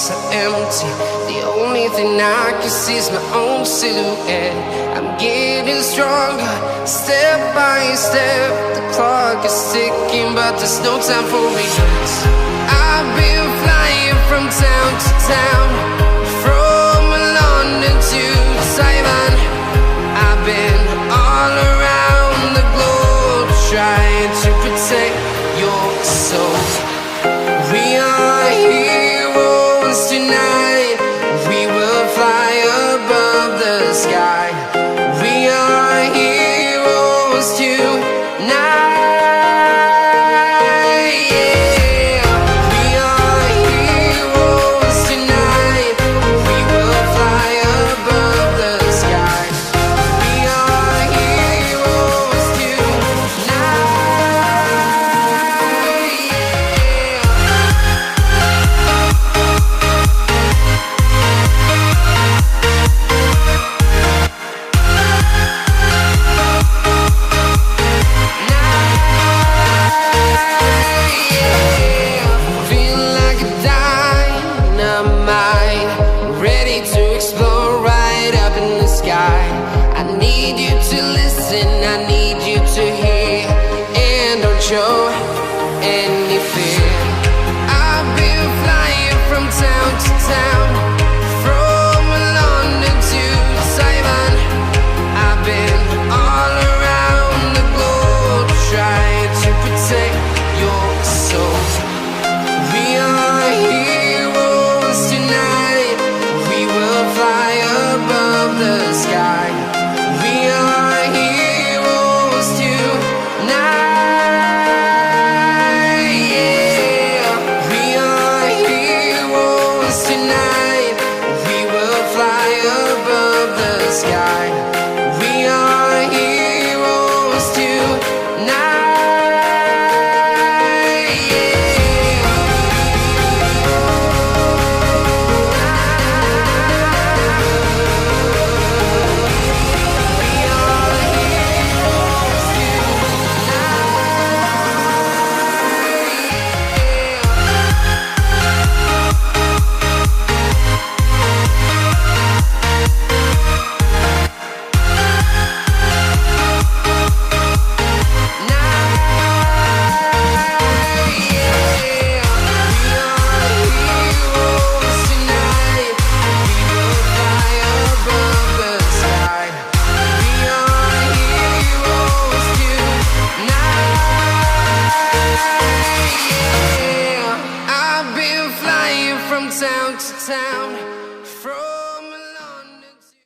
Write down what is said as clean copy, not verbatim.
thoughts are empty. The only thing I can see is my own silhouette. I'm getting stronger, step by step. The clock is ticking, but there's no time for regrets. I've been flying from town to town, from London to Taiwan. I've been all around the globe, trying to protect your soul. We are heroes tonight. We will fly above the sky. We are heroes tonight. Show any fear. I've been flying from town to town, from London to Taiwan. I've been all around the globe, trying to protect your soul. We are heroes tonight. We will fly above the sky. We are heroes tonight. Town to town.